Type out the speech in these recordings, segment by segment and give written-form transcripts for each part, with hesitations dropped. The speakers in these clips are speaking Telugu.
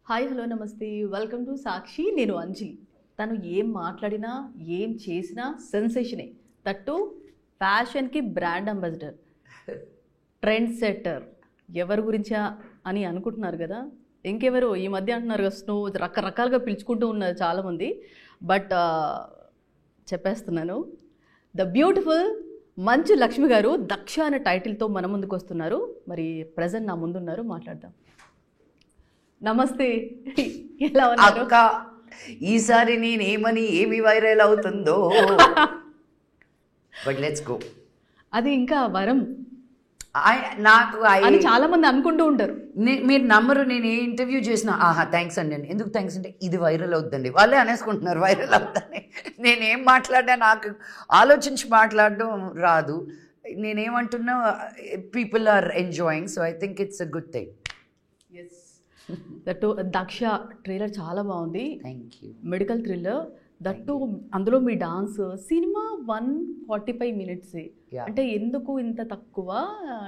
హాయ్ హలో నమస్తే వెల్కమ్ టు సాక్షి. నేను అంజలి. తను ఏం మాట్లాడినా ఏం చేసినా సెన్సేషనే. తట్టు ఫ్యాషన్కి బ్రాండ్ అంబాసిడర్, ట్రెండ్ సెట్టర్. ఎవరి గురించా అని అనుకుంటున్నారు కదా, ఇంకెవరు ఈ మధ్య అంటున్నారు కదా, స్నో రకరకాలుగా పిలుచుకుంటూ ఉన్నారు చాలామంది. బట్ చెప్పేస్తున్నాను, ద బ్యూటిఫుల్ మంచు లక్ష్మి గారు దక్ష అనే టైటిల్తో మన ముందుకు వస్తున్నారు. మరి ప్రజెంట్ నా ముందున్నారు, మాట్లాడదాం. నమస్తే, ఎలా ఉన్నారు అక్క? ఈసారి నేనేమని ఏమి వైరల్ అవుతుందో. But let's go. అది ఇంకా వరం నాకు అని చాలా మంది అనుకుంటూ ఉంటారు. మీరు నమ్మరు, నేను ఏ ఇంటర్వ్యూ చేసినా థ్యాంక్స్ అండి అని. ఎందుకు థ్యాంక్స్ అంటే ఇది వైరల్ అవుతుందండి, వాళ్ళే అనేసుకుంటున్నారు వైరల్ అవుతుందని. నేనేం మాట్లాడినా నాకు ఆలోచించి మాట్లాడడం రాదు. నేనేమంటున్నా, people are enjoying, so I think it's a good thing. That Daksha trailer చాలా బాగుంది. Thank you. Medical thriller that. అందులో మీ డాన్స్. Cinema 145 minutes. అంటే ఎందుకు ఇంత తక్కువ?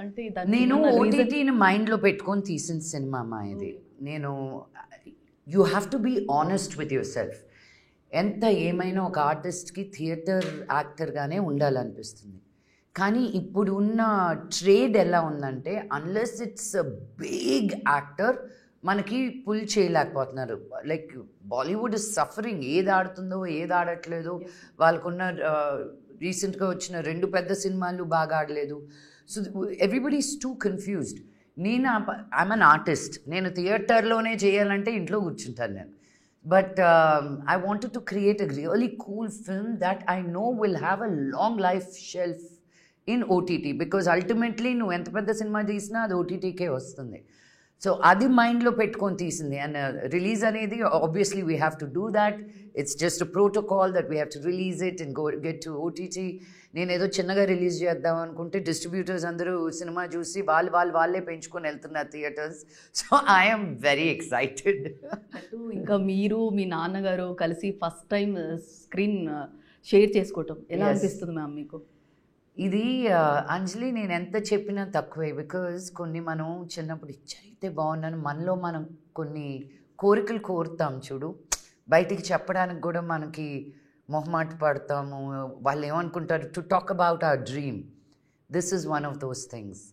అంటే నేను ఓటీటీని మైండ్లో పెట్టుకొని తీసిన సినిమా అమ్మా ఇది. నేను you have to be honest with yourself. ఎంత ఏమైనా ఒక ఆర్టిస్ట్కి థియేటర్ యాక్టర్గానే ఉండాలనిపిస్తుంది. కానీ ఇప్పుడు ఉన్న ట్రేడ్ ఎలా ఉందంటే, unless it's a big actor మనకి పుల్ చేయలేకపోతున్నారు. Like Bollywood is suffering. ఏది ఆడుతుందో ఏది ఆడట్లేదో. వాళ్ళకున్న రీసెంట్గా వచ్చిన 2 పెద్ద సినిమాలు బాగా ఆడలేదు. So everybody is two confused. I'm an artist. నేను థియేటర్లోనే చేయాలంటే ఇంట్లో కూర్చుంటాను నేను. But I wanted to create a really cool film that I know will have a long life shelf in OTT. Because ultimately నువ్వు ఎంత పెద్ద సినిమా తీసినా అది ఓటీటీకే వస్తుంది. సో అది మైండ్లో పెట్టుకొని తీసింది. అండ్ రిలీజ్ అనేది obviously we have to do that. It's just a protocol that we have to release it and get to OTT. నేను ఏదో చిన్నగా రిలీజ్ చేద్దాం అనుకుంటే డిస్ట్రిబ్యూటర్స్ అందరూ సినిమా చూసి వాళ్ళే పెంచుకొని వెళ్తున్నారు theatres. So I'm very excited. ఇంకా మీరు మీ నాన్నగారు కలిసి ఫస్ట్ టైం స్క్రీన్ షేర్ చేసుకోవటం ఎలా అనిపిస్తుంది మ్యామ్ మీకు? ఇది అంజలి, నేను ఎంత చెప్పినా తక్కువే. బికాజ్ కొన్ని మనం చిన్నప్పుడు ఇచ్చైతే బాగున్నాను, మనలో మనం కొన్ని కోరికలు కోరుతాం చూడు. బయటికి చెప్పడానికి కూడా మనకి మొహమాట పడతాము. వాళ్ళు ఏమనుకుంటారు to talk about our dream. This is one of those things.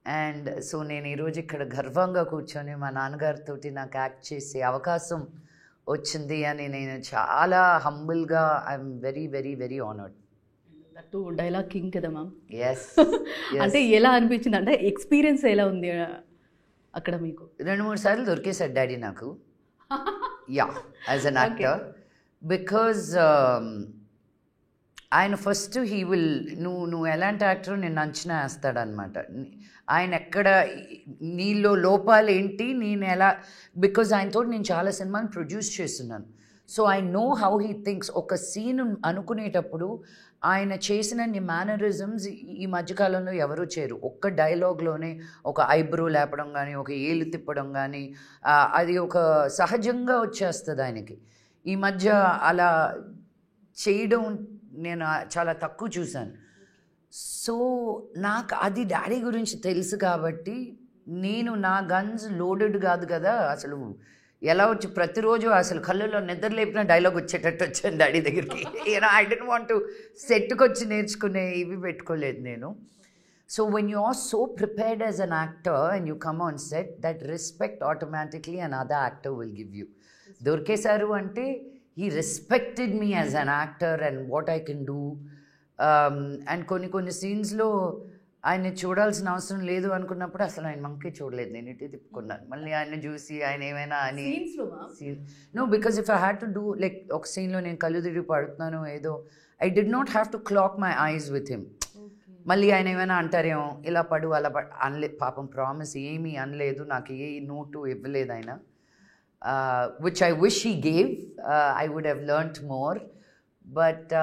And so నేను ఈరోజు ఇక్కడ గర్వంగా కూర్చొని మా నాన్నగారితో నాకు యాక్ట్ చేసే అవకాశం వచ్చింది అని నేను చాలా హంబుల్గా I'm very very very honoured. That dialogue king కదా మ్యామ్. అంటే ఎలా అనిపించింది? అంటే ఎక్స్పీరియన్స్ ఎలా ఉంది అక్కడ మీకు? 2-3 సార్లు దొరికేశాడు డాడీ నాకు. As an actor. బికాజ్ ఆయన ఫస్ట్ హీ విల్ నువ్వు ఎలాంటి యాక్టర్ నేను అంచనా వేస్తాడనమాట. ఆయన ఎక్కడ నీలో లోపాలు ఏంటి, నేను ఎలా. బికాజ్ ఆయనతో నేను చాలా సినిమాలు ప్రొడ్యూస్ చేస్తున్నాను. So I know how he thinks. ఒక సీన్ అనుకునేటప్పుడు ఆయన చేసిన మేనరిజమ్స్ ఈ మధ్యకాలంలో ఎవరూ చేయరు. ఒక్క డైలాగ్లోనే ఒక ఐబ్రో లేపడం కానీ, ఒక ఏలు తిప్పడం కానీ, అది ఒక సహజంగా వచ్చేస్తుంది ఆయనకి. ఈ మధ్య అలా చేయడం నేను చాలా తక్కువ చూశాను. సో నాకు అది డాడీ గురించి తెలుసు కాబట్టి నేను నా గన్స్ లోడెడ్ కాదు కదా అసలు. ఎలా వచ్చి ప్రతిరోజు అసలు కళ్ళల్లో నిద్ర లేపిన డైలాగ్ వచ్చేటట్టు వచ్చాను డాడీ దగ్గరికి. ఐ డోంట్ వాంట్ టు సెట్కి వచ్చి నేర్చుకునే ఇవి పెట్టుకోలేదు నేను. So when you are so prepared as an actor and you come on set, that respect automatically an other actor will give you. దొరికేశారు అంటే he respected me as an actor and what I can do. And కొన్ని సీన్స్లో ఆయన చూడాల్సిన అవసరం లేదు అనుకున్నప్పుడు అసలు ఆయన మంకే చూడలేదు. నేను ఇటు తిప్పుకున్నాను, మళ్ళీ ఆయన చూసి ఆయన ఏమైనా అని. No, because if I had to do like ఒక సీన్లో నేను కళ్ళు తిరిగి పడుతున్నాను ఏదో, I did not have to clock my eyes with him. మళ్ళీ ఆయన ఏమైనా అంటారేమో, ఇలా పడు అలా పడు అనలేదు. పాపం ప్రామిస్ ఏమీ అనలేదు, నాకు ఏ నోటు ఇవ్వలేదు ఆయన. Which I wish he gave. I would have learned more. But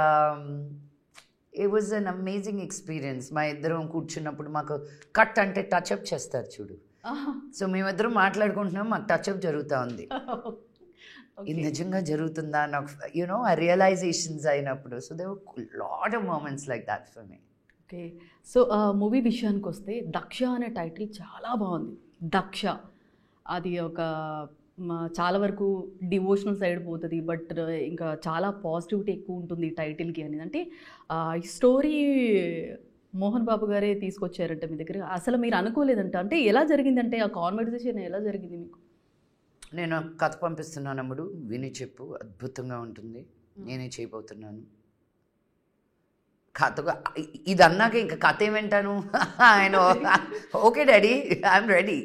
it was an amazing experience. మా ఇద్దరం కూర్చున్నప్పుడు మాకు కట్ అంటే టచ్అప్ చేస్తారు చూడు. సో మేమిద్దరం మాట్లాడుకుంటున్నాం, మాకు టచ్అప్ జరుగుతూ ఉంది. ఇది నిజంగా జరుగుతుందా నాకు ఆ రియలైజేషన్స్ అయినప్పుడు. So they were lot of moments like that for me. Okay. So movie విషయానికి వస్తే దక్ష అనే టైటిల్ చాలా బాగుంది. దక్ష అది ఒక చాలా వరకు డివోషనల్ సైడ్ పోతుంది, బట్ ఇంకా చాలా పాజిటివిటీ ఎక్కువ ఉంటుంది టైటిల్కి అనేది. అంటే ఈ స్టోరీ మోహన్ బాబు గారే తీసుకొచ్చారంట మీ దగ్గర. అసలు మీరు అనుకోలేదంట, అంటే ఎలా జరిగిందంటే ఆ కాన్వర్సేషన్ ఎలా జరిగింది మీకు? నేను కథ పంపిస్తున్నాను అమ్ముడు, విని చెప్పు, అద్భుతంగా ఉంటుంది, నేనే చేయబోతున్నాను. కథగా ఇది అన్నాక ఇంకా కథ ఏమంటాను, ఆయన ఓకే డాడీ ఐఎమ్ రెడీ.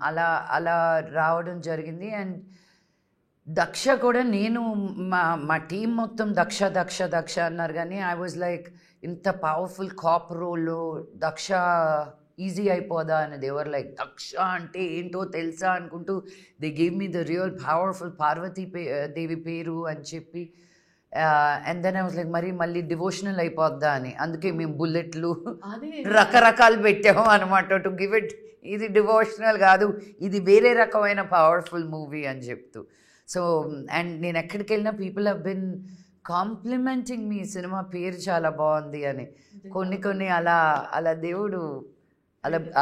అలా అలా రావడం జరిగింది. అండ్ దక్ష కూడా నేను మా టీం మొత్తం దక్ష దక్ష దక్ష అన్నారు, కానీ ఐ వాజ్ లైక్ ఇంత పవర్ఫుల్ కాప్ రోల్లో దక్ష ఈజీ అయిపోదా అని. దేవర్ లైక్ దక్ష అంటే ఏంటో తెలుసా అనుకుంటూ they gave me the real powerful Parvati Devi పేరు అని చెప్పి. And then I was like మళ్ళీ డివోషనల్ అయిపోద్దా అని. అందుకే మేము బుల్లెట్లు రకరకాలు పెట్టాము అనమాట టు గివ్ ఇట్. ఇది డివోషనల్ కాదు, ఇది వేరే రకమైన పవర్ఫుల్ మూవీ అని చెప్తూ. సో అండ్ నేను ఎక్కడికి వెళ్ళినా పీపుల్ హ్యావ్ బిన్ కాంప్లిమెంటింగ్ మీ సినిమా పేరు చాలా బాగుంది అని. కొన్ని అలా అలా దేవుడు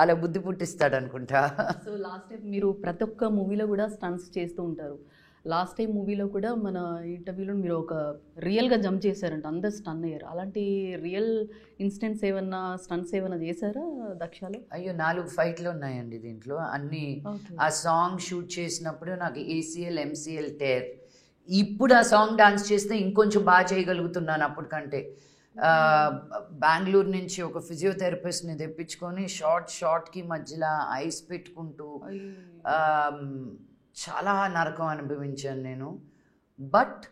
అలా బుద్ధి పుట్టిస్తాడు అనుకుంటా. సో లాస్ట్ టైం మీరు ప్రతి ఒక్క మూవీలో కూడా స్టంట్స్ చేస్తూ ఉంటారు. లాస్ట్ టైం మూవీలో కూడా మన ఇంటర్వ్యూలో మీరు ఒక రియల్గా జంప్ చేశారంట, అందరు స్టన్ అయ్యారు. అలాంటి రియల్ ఇన్సిడెంట్స్ ఏమన్నా స్టంట్స్ ఏమన్నా చేశారా దక్షలో? అయ్యో 4 ఫైట్లు ఉన్నాయండి దీంట్లో అన్నీ. ఆ సాంగ్ షూట్ చేసినప్పుడు నాకు ACL MCL టేర్. ఇప్పుడు ఆ సాంగ్ డాన్స్ చేస్తే ఇంకొంచెం బాగా చేయగలుగుతున్నాను అప్పటికంటే. బెంగళూరు నుంచి ఒక ఫిజియోథెరపిస్ట్ని తెప్పించుకొని షార్ట్కి మధ్యలో ఐస్ పెట్టుకుంటూ చాలా నరకం అనుభవించాను నేను. బట్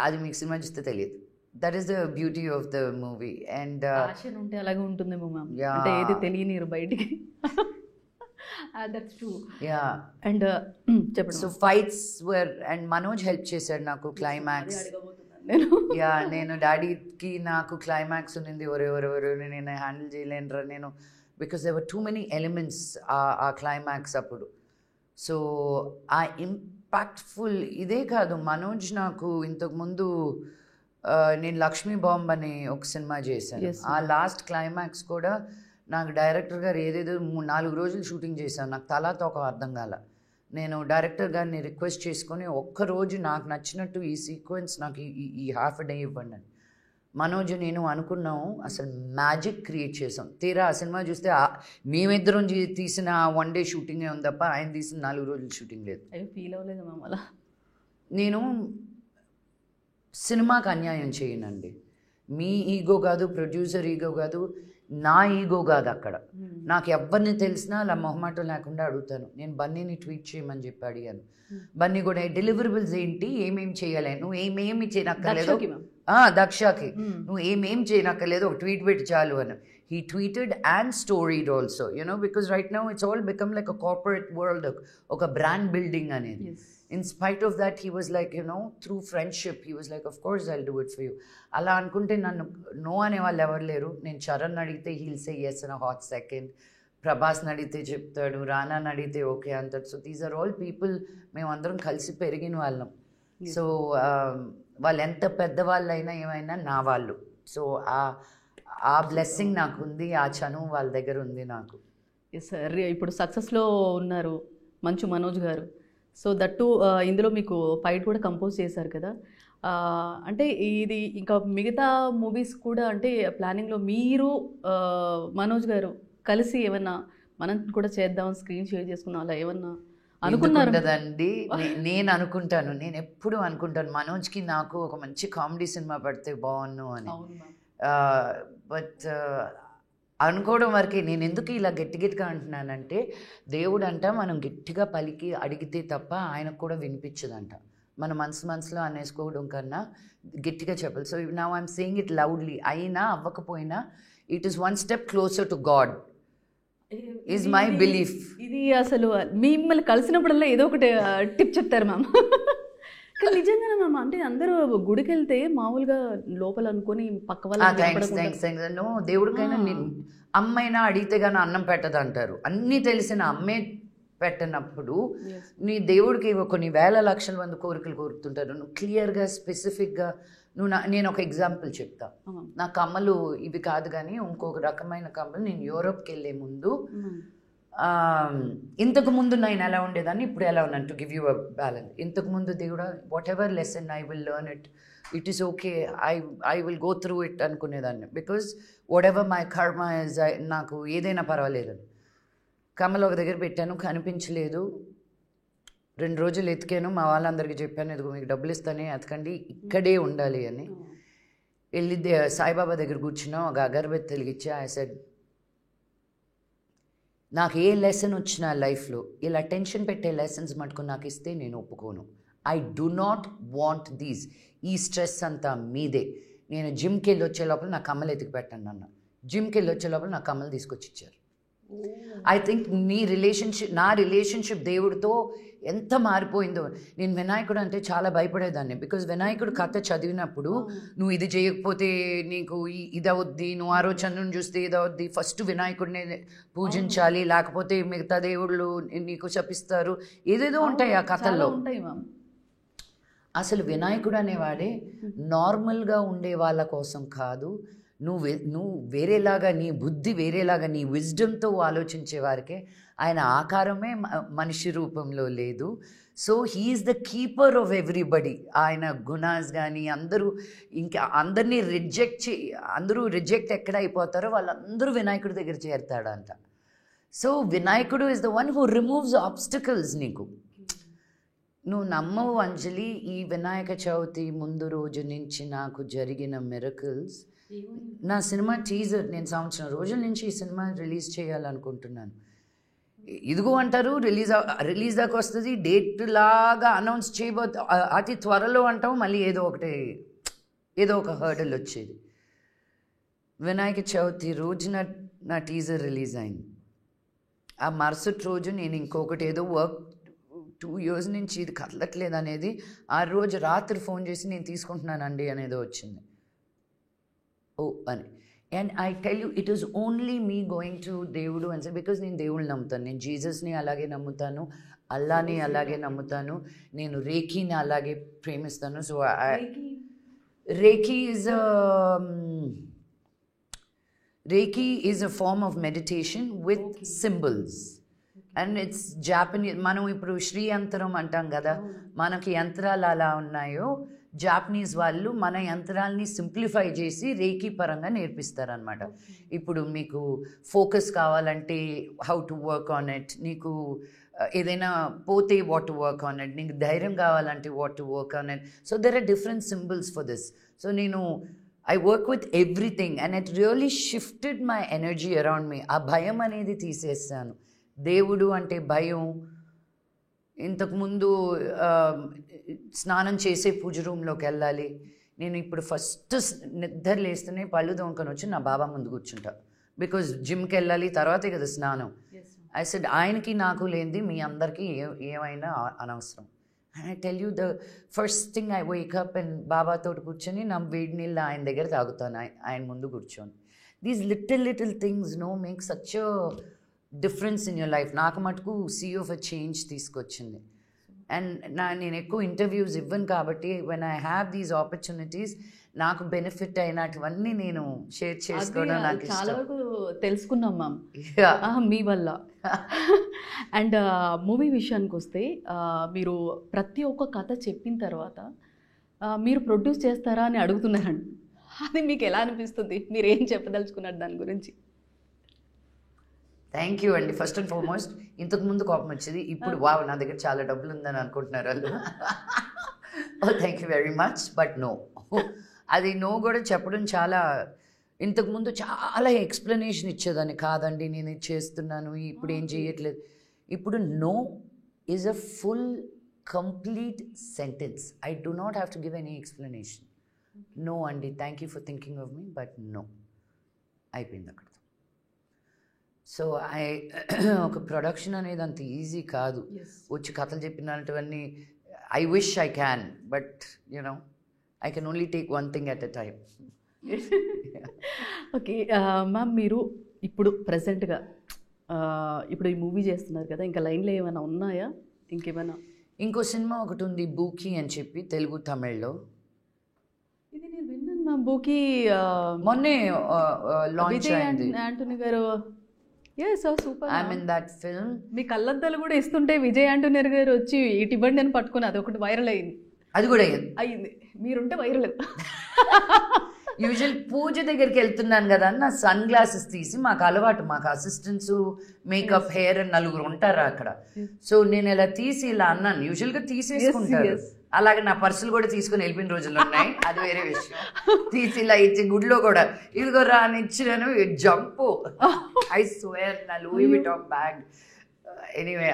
అది మీకు సినిమా చూస్తే తెలియదు. That is the beauty of the movie. And passion ఉంటే అలాగే ఉంటుందేమో మ్యామ్, అంటే ఏది తెలియనిరు బయటికి. That's true. యా. అండ్ చెప్పండి. So fights were, and Manoj help చేశాడు నాకు క్లైమాక్స్. యా, నేను డాడీకి నాకు క్లైమాక్స్ ఉన్నింది, ఎవరెవరెవరు నేను హ్యాండిల్ చేయలేనురా నేను, because there were too many elements ఆ క్లైమాక్స్ అప్పుడు. సో ఆ ఇంపాక్ట్ఫుల్ ఇదే కాదు, మనోజ్ నాకు ఇంతకుముందు నేను లక్ష్మీ బాంబ్ అని ఒక సినిమా చేశాను. ఆ లాస్ట్ క్లైమాక్స్ కూడా నాకు డైరెక్టర్ గారు ఏదేదో 4 రోజులు షూటింగ్ చేశాను, నాకు తలాతో అర్థం కాల. నేను డైరెక్టర్ గారిని రిక్వెస్ట్ చేసుకొని ఒక్కరోజు నాకు నచ్చినట్టు ఈ సీక్వెన్స్ నాకు ఈ హాఫ్ డే ఇవ్వండి అని. మనోజ్ నేను అనుకున్నాము, అసలు మ్యాజిక్ క్రియేట్ చేసాం. తీరా ఆ సినిమా చూస్తే మేమిద్దరం తీసిన 1 డే షూటింగే ఉంది తప్ప ఆయన తీసిన 4 రోజులు షూటింగ్ లేదు. ఫీల్ అవ్వలేదు మ్యామ్ అలా? నేను సినిమాకి అన్యాయం చేయనండి. మీ ఈగో కాదు, ప్రొడ్యూసర్ ఈగో కాదు, నా ఈగో కాదు అక్కడ. నాకు ఎవరిని తెలిసినా అలా మొహమాటం లేకుండా అడుగుతాను. నేను బన్నీని ట్వీట్ చేయమని చెప్పి అడిగాను. బన్నీ కూడా డెలివరబుల్స్ ఏంటి, ఏమేమి చేయాలి, నువ్వు ఏమేమి చేయనక్కర్లేదు, దక్షకి నువ్వు ఏమేం చేయనక్కర్లేదు, ఒక ట్వీట్ పెట్టి చాలు అని. He tweeted and storied also, because right now it's all become like a corporate world, a brand building అనేది. In spite of that, he was like, through friendship, he was like, of course I'll do it for you. అలా అనుకుంటే నన్ను నో అనే వాళ్ళు ఎవరు లేరు. నేను చరణ్ అడిగితే he'll say yes in a hot second. ప్రభాస్ని అడిగితే చెప్తాడు, రానాని అడిగితే ఓకే అంటాడు. So these are all people, మేమందరం కలిసి పెరిగిన వాళ్ళం. సో వాళ్ళు ఎంత పెద్దవాళ్ళైనా ఏమైనా నా వాళ్ళు. సో ఆ బ్లెస్సింగ్ నాకు ఉంది, ఆ చనువు వాళ్ళ దగ్గర ఉంది నాకు. Yes sir. ఇప్పుడు సక్సెస్లో ఉన్నారు మంచు మనోజ్ గారు. సో దట్టు ఇందులో మీకు ఫైట్ కూడా కంపోజ్ చేశారు కదా. అంటే ఇది ఇంకా మిగతా మూవీస్ కూడా అంటే ప్లానింగ్లో మీరు మనోజ్ గారు కలిసి ఏమన్నా మనం కూడా చేద్దాం, స్క్రీన్ షేర్ చేసుకున్నాం, అలా ఏమన్నా అనుకున్నారు కదండి? నేను అనుకుంటాను, నేను ఎప్పుడు అనుకుంటాను మనోజ్కి నాకు ఒక మంచి కామెడీ సినిమా పడితే బాగున్ను అని. బట్ అనుకోవడం వరకే. నేను ఎందుకు ఇలా గట్టిగా అంటున్నానంటే, దేవుడు అంట మనం గట్టిగా పలికి అడిగితే తప్ప ఆయనకు కూడా వినిపించదంట. మన మనసులో అనేసుకోవడం కన్నా గట్టిగా చెప్పాలి. So now I'm saying it loudly. అయినా అవ్వకపోయినా it is 1 step closer to God is my belief. ఇది అసలు మిమ్మల్ని కలిసినప్పుడల్లా ఏదో ఒకటి టిప్ చెప్తారు మ్యామ్. కానీ నిజంగానే మ్యామ్, అంటే అందరూ గుడికి వెళ్తే మామూలుగా లోపల అనుకొని పక్క వాళ్ళు దేవుడికైనా అమ్మైనా అడిగితే కానీ అన్నం పెట్టదు అంటారు. అన్నీ తెలిసిన అమ్మే పెట్టినప్పుడు నీ దేవుడికి కొన్ని వేల లక్షల మంది కోరికలు కోరుతుంటారు. నువ్వు క్లియర్గా స్పెసిఫిక్గా నేను ఒక ఎగ్జాంపుల్ చెప్తా. నా కమ్మలు ఇవి కాదు కానీ ఇంకొక రకమైన కమ్మలు. నేను యూరోప్కి వెళ్ళే ముందు ఇంతకు ముందు నేను ఎలా ఉండేదాన్ని ఇప్పుడు ఎలా ఉన్నాను, to give you a balance. ఇంతకు ముందు దేవుడా what ever lesson I will learn it is okay, I will go through it అనుకునేదాన్ని. బికాజ్ వాట్ ఎవర్ మై కర్మ ఇస్, నాకు ఏదైనా పర్వాలేదని. కమల ఒక దగ్గర పెట్టాను, కనిపించలేదు. 2 రోజులు ఎతికాను, మా వాళ్ళందరికీ చెప్పాను, ఇదిగో మీకు డబ్బులు ఇస్తానే ఎతకండి, ఇక్కడే ఉండాలి అని. వెళ్ళి సాయిబాబా దగ్గర కూర్చున్నాం, ఒక అగరబత్తి వెలిగించా. ఐ సెడ్, నాకు ఏ లెసన్ వచ్చినా లైఫ్లో ఇలా టెన్షన్ పెట్టే లెసన్స్ మటుకు నాకు ఇస్తే నేను ఒప్పుకోను. I do not want these. ఈ స్ట్రెస్ అంతా మీదే. నేను జిమ్కి వెళ్ళి వచ్చే లోపల నా కమ్మలు ఎతికి పెట్టండి అన్న. జిమ్కి వెళ్ళి వచ్చే లోపల నా కమ్మలు తీసుకొచ్చి ఇచ్చారు. ఐ థింక్ నా రిలేషన్షిప్ దేవుడితో ఎంత మారిపోయిందో. నేను వినాయకుడు అంటే చాలా భయపడేదాన్ని. బికాజ్ వినాయకుడు కథ చదివినప్పుడు నువ్వు ఇది చేయకపోతే నీకు ఇది అవుద్ది, నువ్వు ఆ రోజు చంద్రుని చూస్తే ఇది అవుద్ది, ఫస్ట్ వినాయకుడిని పూజించాలి, లేకపోతే మిగతా దేవుళ్ళు నీకు శపిస్తారు, ఏదేదో ఉంటాయి ఆ కథల్లో. అసలు వినాయకుడు అనేవాడే నార్మల్గా ఉండే వాళ్ళ కోసం కాదు, నువ్వు వేరేలాగా, నీ బుద్ధి వేరేలాగా, నీ విజ్డమ్తో ఆలోచించే వారికే. ఆయన ఆకారమే మనిషి రూపంలో లేదు. So he's the keeper of everybody. ఆయన గుణాస్ కానీ అందరూ ఇంకా అందరినీ అందరూ రిజెక్ట్ ఎక్కడ అయిపోతారో వాళ్ళందరూ వినాయకుడి దగ్గర చేరుతాడంట. సో వినాయకుడు is the one who removes obstacles. నీకు నువ్వు నమ్మవు అంజలి, ఈ వినాయక చవితి ముందు రోజు నుంచి నాకు జరిగిన మిరకల్స్. నా సినిమా టీజర్ నేను సంవత్సరం రోజుల నుంచి ఈ సినిమా రిలీజ్ చేయాలనుకుంటున్నాను. ఇదిగో అంటారు రిలీజ్ దాకా వస్తుంది, డేట్ లాగా అనౌన్స్ చేయబోతు అతి త్వరలో అంటాం, మళ్ళీ ఏదో ఒక హర్డల్ వచ్చేది. వినాయక చవితి రోజున నా టీజర్ రిలీజ్ అయింది. ఆ మరుసటి రోజు నేను ఇంకొకటి ఏదో వర్క్ 2 years నుంచి ఇది కదలట్లేదు అనేది, ఆ రోజు రాత్రి ఫోన్ చేసి నేను తీసుకుంటున్నానండి అనేదో వచ్చింది. ఓ అని. And I tell you, it is only me going to దేవుడు అని. బికాజ్ నేను దేవుళ్ళు నమ్ముతాను. నేను జీసస్ని అలాగే నమ్ముతాను, అల్లాని అలాగే నమ్ముతాను, నేను రేఖీని అలాగే ప్రేమిస్తాను. So reiki is a form of meditation with symbols. And it's Japanese. మనం ఇప్పుడు శ్రీ యంత్రం అంటాం కదా, మనకి యంత్రాలు అలా ఉన్నాయో, జాపనీస్ వాళ్ళు మన యంత్రాలని సింప్లిఫై చేసి రేఖీ పరంగా నేర్పిస్తారనమాట. ఇప్పుడు మీకు ఫోకస్ కావాలంటే how to work on it, నీకు ఏదైనా పోతే what to work on it, నీకు ధైర్యం కావాలంటే what to work on it. So there are different symbols for this. So I work with everything and it really shifted my energy around me. ఆ భయం అనేది తీసేస్తాను. దేవుడు అంటే భయం. ఇంతకుముందు స్నానం చేసే పూజ రూమ్లోకి వెళ్ళాలి. నేను ఇప్పుడు ఫస్ట్ నిద్ర లేస్తూనే పళ్ళు దొంగకొని వచ్చి నా బాబా ముందు కూర్చుంటా. బికాజ్ జిమ్కి వెళ్ళాలి, తర్వాతే కదా స్నానం. ఐ సెడ్, ఆయనకి నాకు లేనిది మీ అందరికీ ఏమైనా అనవసరం. And I tell you, the first thing I wake up and బాబాతో కూర్చొని నా వేడి నీళ్ళు ఆయన దగ్గర తాగుతాను, ఆయన ముందు కూర్చొని. These little things make such difference in your life. నాకు మటుకు సీ ఆఫ్ అ చేంజ్ తీసుకొచ్చింది. అండ్ నేను ఎక్కువ ఇంటర్వ్యూస్ ఇవ్వను కాబట్టి when I have these opportunities నాకు బెనిఫిట్ అయినటువన్నీ నేను షేర్ చేసుకోవడం నాకు చాలా వరకు తెలుసుకున్నాం మ్యామ్ మీ వల్ల. అండ్ మూవీ విషయానికి వస్తే మీరు ప్రతి ఒక్క కథ చెప్పిన తర్వాత మీరు ప్రొడ్యూస్ చేస్తారా అని అడుగుతున్నారండి. అది మీకు ఎలా అనిపిస్తుంది? మీరు ఏం చెప్పదలుచుకున్నారు దాని గురించి? థ్యాంక్ యూ అండి. ఫస్ట్ అండ్ ఫార్మోస్ట్, ఇంతకుముందు కోపం వచ్చేది, ఇప్పుడు వావ్ నా దగ్గర చాలా డబ్బులు ఉందని అనుకుంటున్నారు వాళ్ళు. Thank you very much. But no, అది నో కూడా చెప్పడం చాలా, ఇంతకుముందు చాలా ఎక్స్ప్లెనేషన్ ఇచ్చేదాన్ని. కాదండి నేను ఇది చేస్తున్నాను, ఇప్పుడు ఏం చేయట్లేదు. ఇప్పుడు no is a full complete sentence. I do not have to give any explanation. No అండి, thank you for thinking of me, but no, అయిపోయింది అక్కడ. సో ఒక ప్రొడక్షన్ అనేది అంత ఈజీ కాదు. వచ్చి కథలు చెప్పినటువన్నీ I wish I can, but you know I can only take one thing at a time. Okay ma'am, మీరు ఇప్పుడు ప్రజెంట్గా ఇప్పుడు ఈ మూవీ చేస్తున్నారు కదా, ఇంకా లైన్లో ఏమైనా ఉన్నాయా? ఇంకేమైనా? ఇంకో సినిమా ఒకటి ఉంది, బూకీ అని చెప్పి, తెలుగు తమిళ్లో. ఇది నేను విన్నాను మ్యామ్, బూకీ మొన్నే లాంచ్ అయింది. యాంటోనీ గారు super. I'm in that film. మీ కళ్ళద్దాలు కూడా ఇస్తుంటే విజయ్ ఆంటోనియర్ గారు వచ్చి ఇటు ఇవ్వండి అని పట్టుకుని అది ఒకటి వైరల్ అయింది. అది కూడా అయ్యింది, మీరుంటే వైరల్. యూజువల్ పూజ దగ్గరికి వెళ్తున్నాను కదా అని నా సన్ గ్లాసెస్ తీసి, మాకు అలవాటు, మాకు అసిస్టెంట్స్ మేకప్ హెయిర్ అని 4 ఉంటారు అక్కడ. సో నేను ఇలా తీసి ఇలా అన్నాను, యూజువల్గా తీసేసుకుంటారు. అలాగే నా పర్సులు కూడా తీసుకుని వెళ్ళిపోయిన రోజులు ఉన్నాయి, అది వేరే విషయం. తీసి ఇలా ఇచ్చి గుడిలో కూడా ఇదిగో రా అని ఇచ్చినాను, జంపు. ఐ స్వేర్ నా లూయి విటాన్ బ్యాగ్. ఎనీవే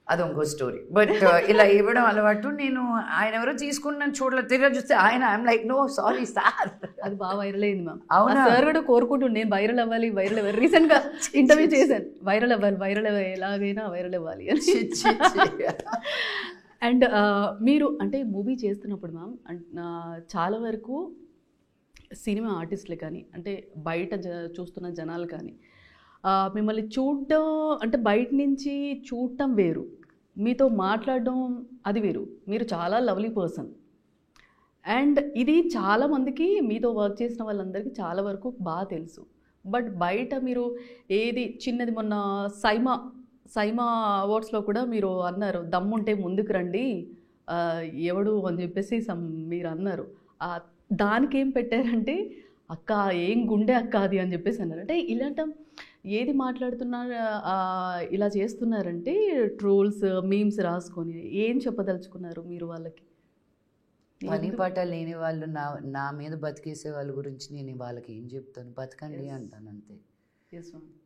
అది ఇంకో స్టోరీ. బట్ ఇలా ఇవ్వడం అలవాటు. నేను ఆయన ఎవరో తీసుకున్నాను, చూడలేదు, తిరిగి చూస్తే ఆయన, I'm like no sorry sir. అది బాగా వైరల్ అయింది మ్యామ్. అవునా? సార్ కూడా కోరుకుంటుండే నేను వైరల్ అవ్వాలి, వైరల్ అవ్వాలి. రీసెంట్ గా ఇంటర్వ్యూ చేశాను, వైరల్ అవ్వాలి, వైరల్ అవ్వాలి, ఎలాగైనా వైరల్ అవ్వాలి అని. అండ్ మీరు అంటే మూవీ చేస్తున్నప్పుడు మ్యామ్, చాలా వరకు సినిమా ఆర్టిస్టులు కానీ, అంటే బయట చూస్తున్న జనాలు కానీ మిమ్మల్ని చూడడం, అంటే బయట నుంచి చూడటం వేరు, మీతో మాట్లాడడం అది వేరు. మీరు చాలా లవ్లీ పర్సన్. అండ్ ఇది చాలామందికి, మీతో వర్క్ చేసిన వాళ్ళందరికీ చాలా వరకు బాగా తెలుసు. బట్ బయట మీరు ఏది చిన్నది, మొన్న సైమా అవార్డ్స్లో కూడా మీరు అన్నారు, దమ్ముంటే ముందుకు రండి ఎవడు అని చెప్పేసి మీరు అన్నారు. దానికి ఏం పెట్టారంటే, అక్క ఏం గుండె అక్క అది అని చెప్పేసి అన్నారు. అంటే ఇలాంటి ఏది మాట్లాడుతున్నారు, ఇలా చేస్తున్నారంటే ట్రోల్స్, మీమ్స్ రాసుకొని ఏం చెప్పదలుచుకున్నారు మీరు వాళ్ళకి? పని పాట లేని వాళ్ళు నా మీద బతికేసే వాళ్ళ గురించి నేను వాళ్ళకి ఏం చెప్తాను? బతకండి అంటాను అంతే.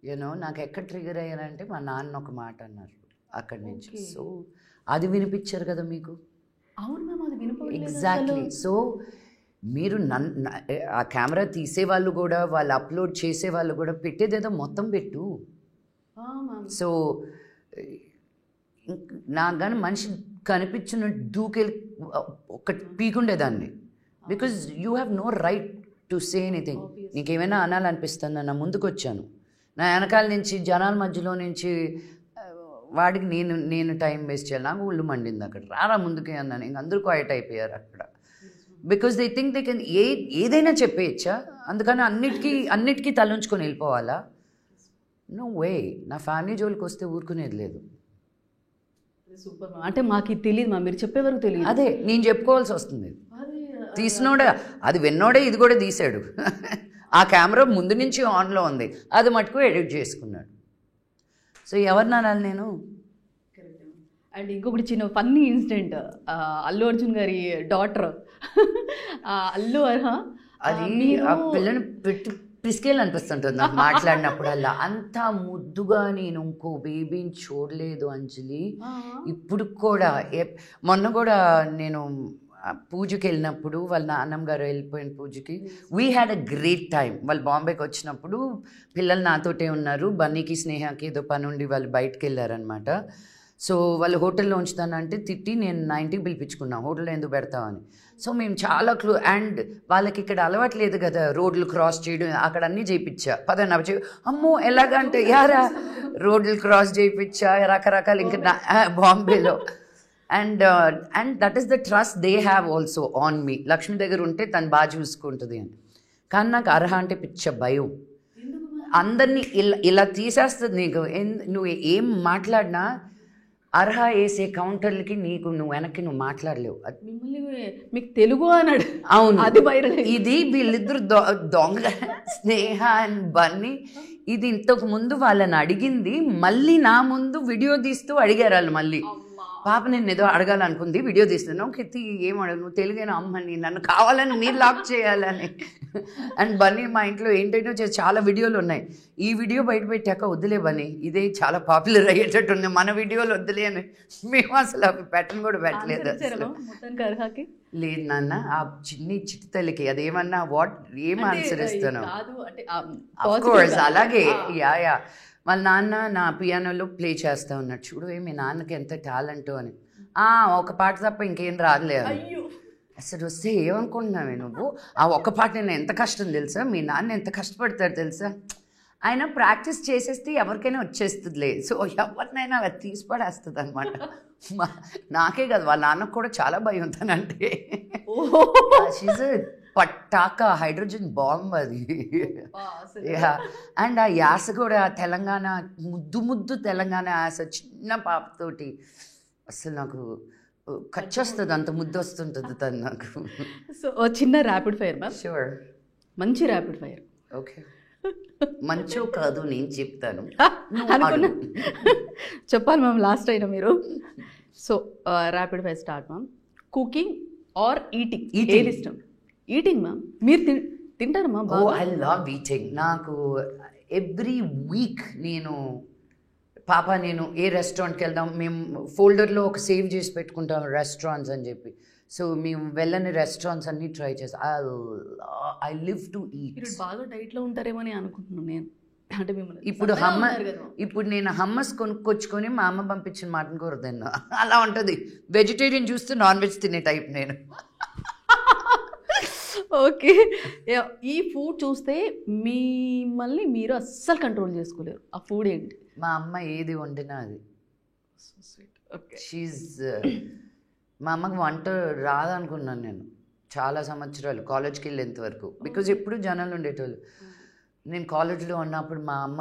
యూనో నాకు ఎక్కడ ట్రిగర్ అయ్యానంటే, మా నాన్న ఒక మాట అన్నారు అక్కడి నుంచి. సో అది వినిపించారు కదా మీకు. అవును మ్యామ్, అది వినిపించలేదు. ఎగ్జాక్ట్లీ. సో మీరు ఆ కెమెరా తీసేవాళ్ళు కూడా, వాళ్ళు అప్లోడ్ చేసేవాళ్ళు కూడా పెట్టేదేదో మొత్తం పెట్టు. సో నాకు కానీ మనిషి కనిపించిన దూకెళ్ళి ఒకటి పీకుండేదాన్ని. Because you have no right to say anything. నీకేమైనా అనాలనిపిస్తుంది, నా ముందుకు వచ్చాను, నా వెనకాల నుంచి జనాల మధ్యలో నుంచి వాడికి నేను టైం వేస్ట్ చేయాలి, నాకు ఒళ్ళు మండింది అక్కడ, రారా ముందుకే అన్నాను. ఇంక అందరూ క్వైట్ అయిపోయారు అక్కడ. Because they think they can ఏదైనా చెప్పేయచ్చా, అందుకని అన్నిటికీ తలంచుకొని వెళ్ళిపోవాలా? No way. నా ఫ్యామిలీ జోలికి వస్తే ఊరుకునేది లేదు. సూపర్. అంటే మాకు తెలియదు మా, మీరు చెప్పే వరకు తెలియదు. అదే నేను చెప్పుకోవాల్సి వస్తుంది. తీసినోడే, అది విన్నోడే ఇది కూడా తీసాడు. ఆ కెమెరా ముందు నుంచి ఆన్లో ఉంది, అది మటుకు ఎడిట్ చేసుకున్నాడు. సో ఎవరినాలి నేను? అండ్ ఇంకొకటి చిన్న ఫన్నీ ఇన్సిడెంట్, అల్లు అర్జున్ గారి డాటర్ అల్లు అది ఆ పిల్లని పెట్టి పిసికేయాలనిపిస్తుంటుంది నాకు మాట్లాడినప్పుడల్లా. అంత ముద్దుగా నేను ఇంకో బేబీని చూడలేదు అంజలి ఇప్పుడు కూడా. మొన్న కూడా నేను పూజకి వెళ్ళినప్పుడు, వాళ్ళ నాన్నమ్మ గారు వెళ్ళిపోయిన పూజకి, we had a great time. వాళ్ళు బాంబేకి వచ్చినప్పుడు పిల్లలు నాతోటే ఉన్నారు, బన్నీకి స్నేహకి ఏదో పని ఉండి వాళ్ళు బయటకు వెళ్ళారనమాట. సో వాళ్ళు హోటల్లో ఉంచుతానంటే తిట్టి నేను 90కి పిలిపించుకున్నాను, హోటల్లో ఎందుకు పెడతామని. సో మేము చాలా అండ్ వాళ్ళకి ఇక్కడ అలవాటు లేదు కదా రోడ్లు క్రాస్ చేయడం, అక్కడ అన్నీ చేయించా. పదన్నా అమ్మో ఎలాగంటే యారా రోడ్లు క్రాస్ చేయించా రకరకాలు ఇంకా బాంబేలో. And that is the trust they have also on me. Lakshmi దగ్గర ఉంటే తను బాగా చూసుకుంటుంది అని. కానీ నాకు అర్హ అంటే పిచ్చ భయం. అందరినీ ఇలా తీసేస్తుంది నీకు. నువ్వు ఏం మాట్లాడినా అర్హ వేసే కౌంటర్లకి నువ్వు వెనక్కి మాట్లాడలేవు. మీకు తెలుగు అన్నాడు. అవును, అది వైరల్. ఇది వీళ్ళిద్దరు దొంగ స్నేహ అండ్ బన్నీ. ఇది ఇంతకు ముందు వాళ్ళని అడిగింది, మళ్ళీ నా ముందు వీడియో తీస్తూ అడిగారు వాళ్ళు. మళ్ళీ పాప నేను ఏదో అడగాలనుకుంది, వీడియో తీస్తున్నావు, కిత్తి ఏం అడగ, నువ్వు తెలుగైనా అమ్మని, నన్ను కావాలని మీరు లాక్ చేయాలని. అండ్ బన్నీ మా ఇంట్లో ఏంటంటే చాలా వీడియోలు ఉన్నాయి. ఈ వీడియో బయట పెట్టాక వద్దులే బన్నీ, ఇదే చాలా పాపులర్ అయ్యేటట్టు ఉంది, మన వీడియోలు వద్దులే అని మేము అసలు అవి పెట్టను కూడా పెట్టలేదు. లేదు నాన్న, ఆ చిట్టి తల్లికి అదేమన్నా ఏం ఆన్సర్ ఇస్తాను. అలాగే యా వాళ్ళ నాన్న నా పియానోలో ప్లే చేస్తూ ఉన్నాడు, చూడు మీ నాన్నకి ఎంత టాలెంట్ అని. ఒక పాట తప్ప ఇంకేం రాదులేదు. అసలు వస్తే ఏమనుకుంటున్నావే నువ్వు, ఆ ఒక్క పాట నేను ఎంత కష్టం తెలుసా, మీ నాన్న ఎంత కష్టపడతాడు తెలుసా. ఆయన ప్రాక్టీస్ చేసేస్తే ఎవరికైనా వచ్చేస్తుందిలే. సో ఎవరినైనా అలా తీసి పడేస్తుంది అనమాట. నాకే కదా, వాళ్ళ నాన్నకు కూడా చాలా భయం ఉంటానంటే. పట్టాక హైడ్రోజన్ బాంబ్ అది. అండ్ ఆ యాస కూడా తెలంగాణ ముద్దు తెలంగాణ యాస చిన్న పాపతోటి అసలు నాకు ఖర్చొస్తుంది, అంత ముద్దు వస్తుంటుంది తను నాకు. సో చిన్న ర్యాపిడ్ ఫైర్ మ్యామ్. షూర్. మంచి ర్యాపిడ్ ఫైర్. ఓకే, మంచో కాదు నేను చెప్తాను అనుకున్నా చెప్పాలి మ్యామ్ లాస్ట్ అయినా మీరు. So rapid fire start ma'am. Cooking or eating, ఏది ఇష్టం? Eating ma'am. మీరు తింటారు ma'am? Oh I love eating. నాకు ఎవ్రీ వీక్ నేను ఏ రెస్టారెంట్కి వెళ్దాం, మేము ఫోల్డర్లో ఒక సేవ్ చేసి పెట్టుకుంటాం రెస్టారెంట్స్ అని చెప్పి. సో మేము వెళ్ళని రెస్టారెంట్స్ అన్నీ ట్రై చేస్తాం. I live to eat. మీరు బాగా డైట్లో ఉంటారేమో అని అనుకుంటున్నాను నేను. అంటే మిమ్మల్ని ఇప్పుడు నేను హమ్మస్ కొనుక్కొచ్చుకొని మా అమ్మ పంపించిన మటన్ కూర తిన్నా, అలా ఉంటుంది. వెజిటేరియన్ చూస్తే నాన్ వెజ్ తినే టైప్ నేను. ఓకే, ఈ ఫుడ్ చూస్తే మిమ్మల్ని మీరు అస్సలు కంట్రోల్ చేసుకోలేరు. ఆ ఫుడ్ ఏంటి? మా అమ్మ ఏది వండినా అది. మా అమ్మకి వంట రాదనుకున్నాను నేను చాలా సంవత్సరాలు, కాలేజ్కి వెళ్ళేంత వరకు. బికాజ్ ఎప్పుడు జనాలు ఉండేటోళ్ళు. నేను కాలేజ్లో ఉన్నప్పుడు మా అమ్మ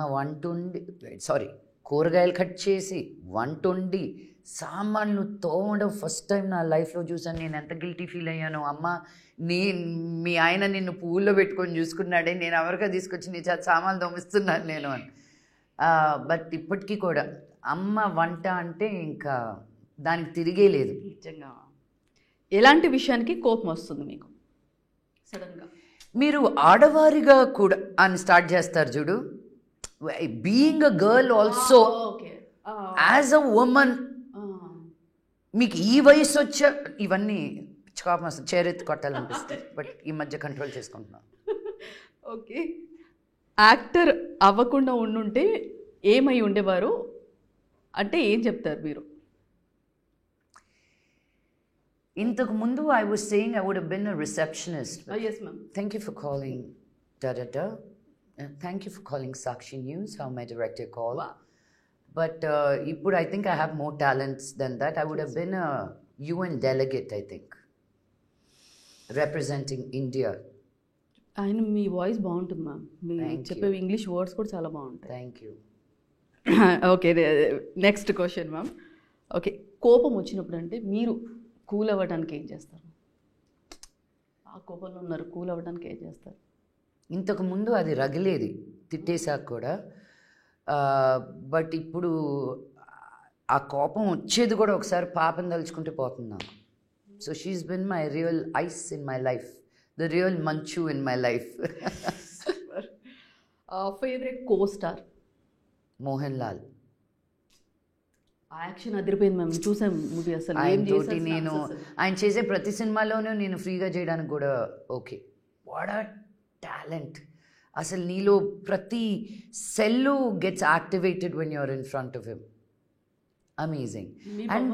కూరగాయలు కట్ చేసి వంట వండి సామాన్లు తోమడం ఫస్ట్ టైం నా లైఫ్లో చూసాను. నేను ఎంత గిల్టీ ఫీల్ అయ్యాను. అమ్మ మీ ఆయన నిన్ను పువ్వుల్లో పెట్టుకొని చూసుకున్నాడే, నేను ఎవరిగా తీసుకొచ్చి నీ చేత సామాన్లు తోమిస్తున్నాను నేను అని. బట్ ఇప్పటికీ కూడా అమ్మ వంట అంటే ఇంకా దానికి తిరిగే లేదు. నిజంగా. ఎలాంటి విషయానికి కోపం వస్తుంది మీకు సడన్గా? మీరు ఆడవారిగా కూడా అని స్టార్ట్ చేస్తారు చూడు, being a girl also as a woman, మీకు ఈ వయసు వచ్చే ఇవన్నీ కోపం వస్తుంది, చేరెత్తి కొట్టాలనిపిస్తుంది. బట్ ఈ మధ్య కంట్రోల్ చేసుకుంటున్నాను. ఓకే, యాక్టర్ అవ్వకుండా ఉండుంటే ఏమై ఉండేవారు అంటే ఏం చెప్తారు మీరు? ఇంతకు ముందు I was saying I would have been a receptionist. Yes ma'am. Thank you for calling thank you for calling Sakshi News, how my director called. Wow. But ఇప్పుడు I think I have more talents than that. I would have been a UN delegate, I think, representing India. ఆయన మీ వాయిస్ బాగుంటుంది మ్యామ్, మీరు చెప్పే ఇంగ్లీష్ వర్డ్స్ కూడా చాలా బాగుంటాయి. Thank you. Okay, next question ma'am. Okay, కోపం వచ్చినప్పుడు అంటే మీరు కూల్ అవ్వడానికి ఏం చేస్తారు? ఆ కోపంలో ఉన్నారు, కూల్ అవ్వడానికి ఏం చేస్తారు? ఇంతకు ముందు అది రగిలేది తిట్టేశాక కూడా, బట్ ఇప్పుడు ఆ కోపం వచ్చేది కూడా ఒకసారి పాపం తలుచుకుంటే పోతుంది నాకు. So she's been my real eyes in my life, the real Manchu in my life. Favourite co-star? Mohanlal. Action అదిరిపోయింది మ్యామ్, చూసాం మూవీ. అసలు ఆయన చేసే ప్రతి సినిమాలోనూ నేను ఫ్రీగా చేయడానికి కూడా ఓకే. వాట్ ఆ టాలెంట్! అసలు నీలో ప్రతి cell gets activated when you're in front of him. Amazing. And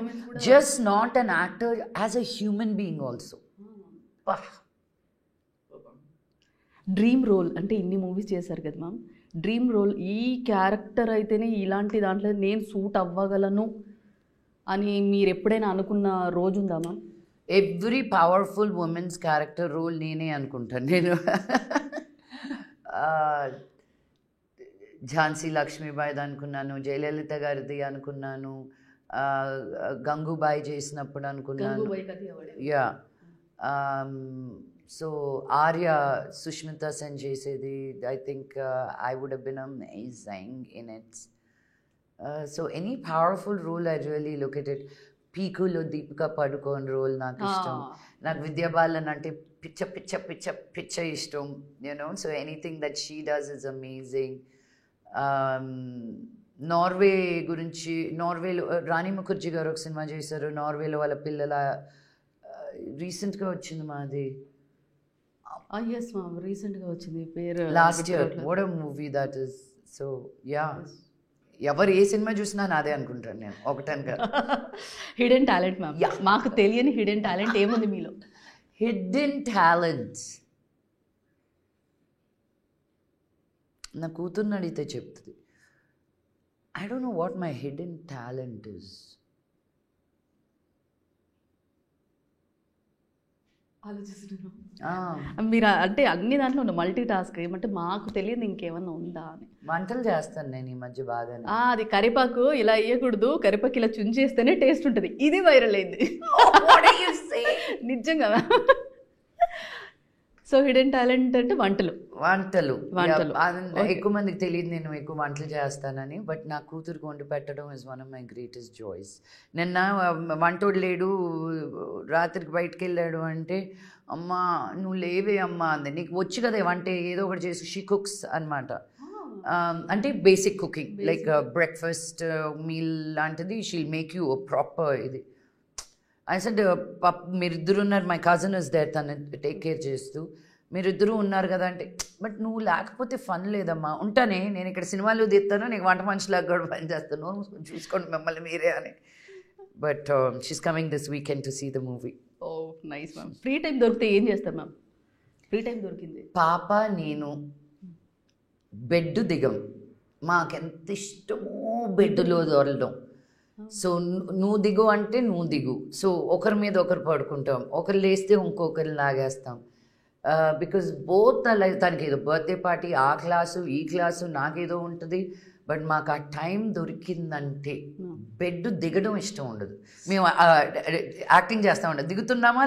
just not an actor, as a human being also. Dream role అంటే ఇన్ని మూవీస్ చేశారు కదా మ్యామ్, డ్రీమ్ రోల్ ఈ క్యారెక్టర్ అయితేనే ఇలాంటి దాంట్లో నేను సూట్ అవ్వగలను అని మీరు ఎప్పుడైనా అనుకున్న రోజు ఉందా ma'am? Every powerful women's character role నేనే అనుకుంటాను. నేను ఝాన్సీ లక్ష్మీబాయిది అనుకున్నాను, జయలలిత గారిది అనుకున్నాను, గంగూబాయి చేసినప్పుడు అనుకున్నాను. యా. సో ఆర్య సుష్మితా సెన్ చేసేది, I think I would have been amazing in it. So any powerful role I really look at it. పీకులో దీపికా పడుకోన్ రోల్ నాకు ఇష్టం. నాకు విద్యా బాలన్ అంటే పిచ్చ పిచ్చ పిచ్చ పిచ్చ ఇష్టం, you know. So anything that she does is amazing. Norway గురించి, నార్వేలో రాణి ముఖర్జీ గారు ఒక సినిమా చేశారు, నార్వేలో వాళ్ళ పిల్లల రీసెంట్గా వచ్చింది మాది. ఎస్ మ్యామ్, రీసెంట్గా వచ్చింది, పేరు last year. What a movie that is. So yeah, ఎవరు ఏ సినిమా చూసినా నాదే అనుకుంటాను నేను ఒకటనగా. హిడెన్ టాలెంట్ మ్యామ్, మాకు తెలియని హిడెన్ టాలెంట్ ఏముంది మీలో? హిడెన్ టాలెంట్ నా కూతుర్ని అడిగితే చెప్తుంది. I don't know what my hidden talent is. ఆలోచిస్తున్నాను మీరు అంటే అన్ని దాంట్లో ఉన్న మల్టీ టాస్క్ ఏమంటే మాకు తెలియదు ఇంకేమన్నా ఉందా అని. వంటలు చేస్తాను నేను ఈ మధ్య బాగా. అది కరివేపాకు ఇలా వేయకూడదు, కరివేపాకు ఇలా చుంచేస్తేనే టేస్ట్ ఉంటుంది, ఇది వైరల్ అయింది నిజంగా. సో హిడెన్ టాలెంట్ అంటే వంటలు. ఎక్కువ మందికి తెలియదు నేను ఎక్కువ వంటలు చేస్తానని, బట్ నా కూతురికి వండి పెట్టడం is one of my greatest joys. నిన్న వంటోడు లేడు, రాత్రికి బయటకు వెళ్ళాడు అంటే, అమ్మా నువ్వు లేవే అమ్మా అంది, నీకు వచ్చు కదా వంట ఏదో ఒకటి చేసి. షీ కుక్స్ అనమాట, అంటే basic cooking like breakfast meal లాంటిది. షీల్ మేక్ యూ ప్రాపర్ ఇది. ఐ సెడ్ మీరిద్దరు ఉన్నారు, మై కజిన్ ఇస్ దేర్, తను టేక్ కేర్ చేస్తూ, మీరిద్దరూ ఉన్నారు కదా అంటే, బట్ నువ్వు లేకపోతే ఫన్ లేదమ్మా. ఉంటానే, నేను ఇక్కడ సినిమాలు తీస్తాను, నీకు వంట మనిషిలాగా కూడా పని చేస్తాను, చూసుకోండి మిమ్మల్ని మీరే అని. But she's coming this weekend to see the movie. Oh nice ma'am. Free time దొరికితే ఏం చేస్తారు మ్యామ్? ఫ్రీ టైం దొరికింది పాప నేను బెడ్ దిగం, మాకెంత ఇష్టమో బెడ్లో దొరలడం. సో నువ్వు దిగు అంటే నువ్వు దిగు, సో ఒకరి మీద ఒకరు పడుకుంటాం, ఒకరు లేస్తే ఇంకొకరు లాగేస్తాం. బికాజ్ బోత్ లైక్ తనకి ఏదో బర్త్డే పార్టీ, ఆ క్లాసు ఈ క్లాసు, నాకేదో ఉంటుంది. బట్ మాకు ఆ టైం దొరికిందంటే బెడ్ దిగడం ఇష్టం ఉండదు. మేము యాక్టింగ్ చేస్తూ ఉంటాం, దిగుతున్నామా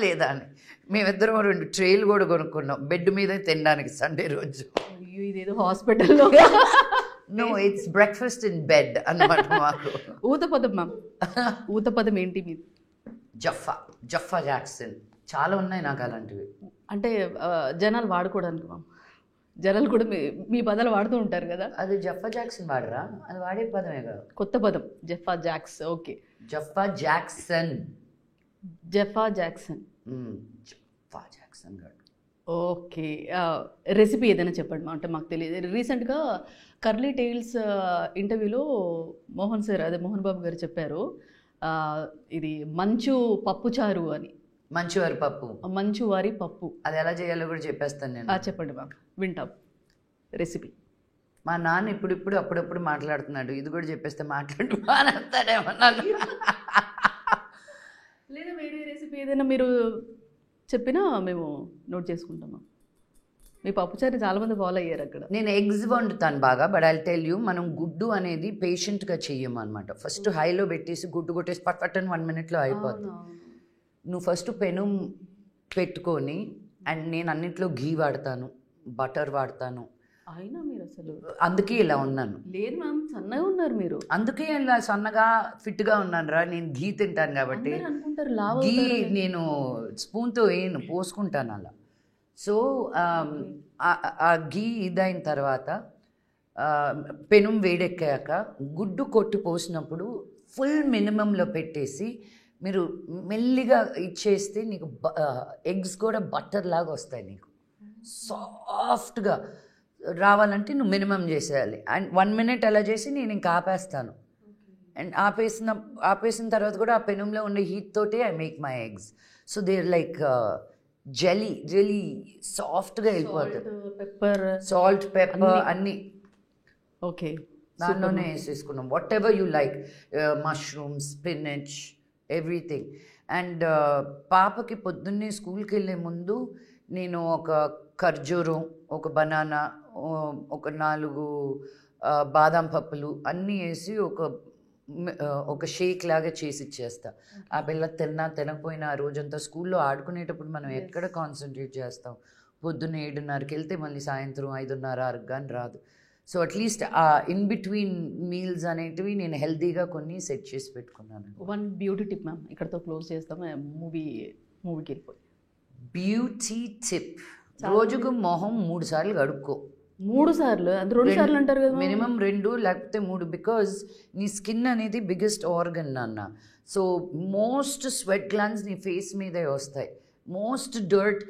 లేదా అని. మేమిద్దరం 2 ట్రేలు కూడా కొనుక్కున్నాం బెడ్ మీద తినడానికి సండే రోజు. ఇదేదో హాస్పిటల్లో no, it's breakfast in bed అన్నమాట మాకు. ఊతపదం మ్యామ్, ఊతపదం ఏంటి మీది? జఫా జాక్సన్, చాలా ఉన్నాయి నాకు అలాంటివి. అంటే జనాలు వాడుకోవడానికి మ్యామ్, జనాలు కూడా మీ పదాలు వాడుతూ ఉంటారు కదా. అది జఫా జాక్సన్ వాడరా? అది వాడే పదమే కదా, కొత్త పదం జఫా జాక్స్. ఓకే, జఫా జాక్సన్ గారు. ఓకే, రెసిపీ ఏదైనా చెప్పండి. అంటే మాకు తెలియదు. రీసెంట్గా కర్లీ టైల్స్ ఇంటర్వ్యూలో మోహన్ బాబు గారు చెప్పారు, ఇది మంచు పప్పుచారు అని. మంచువారి పప్పు అది ఎలా చేయాలో కూడా చెప్పేస్తాను నేను. చెప్పండి మ్యామ్, వింటాం రెసిపీ. మా నాన్న ఇప్పుడు అప్పుడప్పుడు మాట్లాడుతున్నాడు, ఇది కూడా చెప్పేస్తే మాట్లాడతాడేమన్నాను. లేదా వేరే రెసిపీ ఏదైనా మీరు చెప్పినా మేము నోట్ చేసుకుంటాము. మీ పప్పుచారి చాలామంది ఫాలో అయ్యారు అక్కడ. నేను ఎగ్స్ వండుతాను బాగా, బట్ ఐ టెల్ యూ, మనం గుడ్డు అనేది పేషెంట్గా చెయ్యము అనమాట. ఫస్ట్ హైలో పెట్టేసి గుడ్డు కొట్టేసి పట్టని 1 minute అయిపోతుంది. నువ్వు ఫస్ట్ పెనం పెట్టుకొని, అండ్ నేను అన్నింటిలో ఘీ వాడతాను, బటర్ వాడతాను. అయినా మీరు అసలు అందుకే ఇలా ఉన్నాను. లేదు మ్యామ్, సన్నగా ఉన్నారు మీరు. అందుకే ఇలా సన్నగా ఫిట్గా ఉన్నాను రా, నేను ఘీ తింటాను కాబట్టి. ఘీ నేను స్పూన్తో పోసుకుంటాను అలా. సో ఆ ఘీ ఇదైన తర్వాత పెనం వేడెక్కాక గుడ్డు కొట్టి పోసినప్పుడు ఫుల్ మినిమంలో పెట్టేసి మీరు మెల్లిగా ఇచ్చేస్తే నీకు ఎగ్స్ కూడా బటర్ లాగా వస్తాయి. నీకు సాఫ్ట్గా రావాలంటే నువ్వు మినిమం చేసేయాలి. అండ్ 1 minute అలా చేసి నేను ఇంకా ఆపేస్తాను. అండ్ ఆపేసిన తర్వాత కూడా ఆ పెనంలో ఉండే హీట్ తోటి I make my eggs. So they are like jelly, really సాఫ్ట్గా వెళ్ళిపోతుంది. సాల్ట్ పెప్పర్ అన్నీ ఓకే దానిలోనే వేసేసుకున్నాం. Whatever you like, mushrooms, spinach, everything. And పాపకి పొద్దున్నే స్కూల్కి వెళ్ళే ముందు నేను ఒక ఖర్జూరం, ఒక బనానా, ఒక 4 బాదం పప్పులు అన్నీ వేసి ఒక షేక్ లాగా చేసి ఇచ్చేస్తా. ఆ పిల్ల తినకపోయినా ఆ రోజంతా స్కూల్లో ఆడుకునేటప్పుడు మనం ఎక్కడ కాన్సన్ట్రేట్ చేస్తాం? పొద్దున్న 7:30కి వెళ్తే మళ్ళీ సాయంత్రం 5:30-6 కానీ రాదు. సో అట్లీస్ట్ ఆ ఇన్ బిట్వీన్ మీల్స్ అనేటివి నేను హెల్తీగా కొన్ని సెట్ చేసి పెట్టుకున్నాను. 1 బ్యూటీ టిప్ మ్యామ్, ఇక్కడతో క్లోజ్ చేస్తాం, మూవీకి వెళ్ళిపోయి. బ్యూటీ టిప్, రోజుకు మొహం 3 సార్లు కడుక్కో. 3 సార్లు? అంటే 2 సార్లు అంటారు కదా. మినిమం 2 లేకపోతే 3, బికాజ్ నీ స్కిన్ అనేది బిగ్గెస్ట్ ఆర్గన్ నాన్న. సో మోస్ట్ స్వెట్ గ్లాండ్స్ నీ ఫేస్ మీదే వస్తాయి. మోస్ట్ డర్ట్,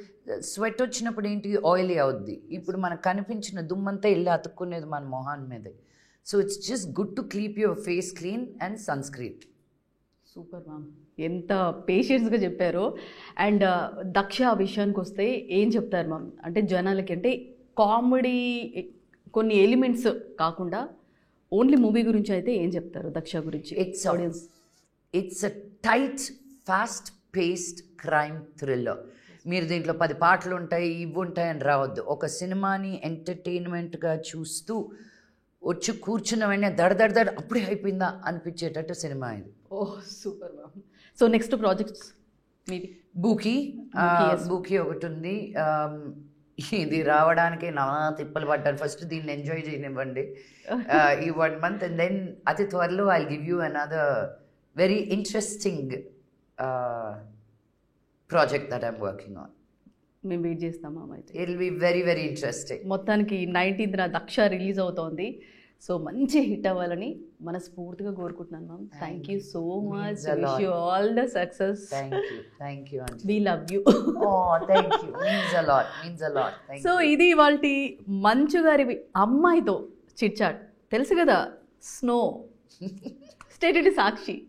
స్వెట్ వచ్చినప్పుడు ఏంటి, ఆయిలీ అవుద్ది. ఇప్పుడు మనకు కనిపించిన దుమ్మంతా వెళ్ళి అతుక్కునేది మన మొహాన్ మీదే. So it's just good to keep your face clean and sunscreen. Super ma'am, ఎంత పేషెన్స్గా చెప్పారో. అండ్ దక్ష విషయానికి వస్తే ఏం చెప్తారు మ్యామ్? అంటే జనాలకి అంటే కామెడీ కొన్ని ఎలిమెంట్స్ కాకుండా ఓన్లీ మూవీ గురించి అయితే ఏం చెప్తారు దక్ష గురించి? It's a tight, fast paced crime thriller. మీరు దీంట్లో 10 పాటలు ఉంటాయి, ఇవి ఉంటాయి అని రావద్దు. ఒక సినిమాని ఎంటర్టైన్మెంట్గా చూస్తూ వచ్చి కూర్చున్న వెంటనే దడ అప్పుడే అయిపోయిందా అనిపించేటట్టు సినిమా ఇది. Oh super ma'am. So next projects మీది? బూకీ ఒకటి ఉంది. ఇది రావడానికి నా తిప్పలు పడ్డాను. ఫస్ట్ దీన్ని ఎంజాయ్ చేయనివ్వండి ఈ 1 month, అండ్ దెన్ అతి త్వరలో I give you another very interesting project that I'm working on. మేము వెయిట్ చేస్తాం మ్యామ్. అయితే it will be very very interesting. మొత్తానికి 19th దక్ష రిలీజ్ అవుతోంది. సో మంచి హిట్ అవ్వాలని మనస్ఫూర్తిగా కోరుకుంటున్నాను ma'am. Thank you so much. Wish you all the success. Thank you we love you. Thank you. Means a lot. So ఇది ఇవాల్టి మంచు గారి అమ్మాయితో చిట్ చాట్. తెలుసు కదా, స్నో. స్టేట్ సాక్షి.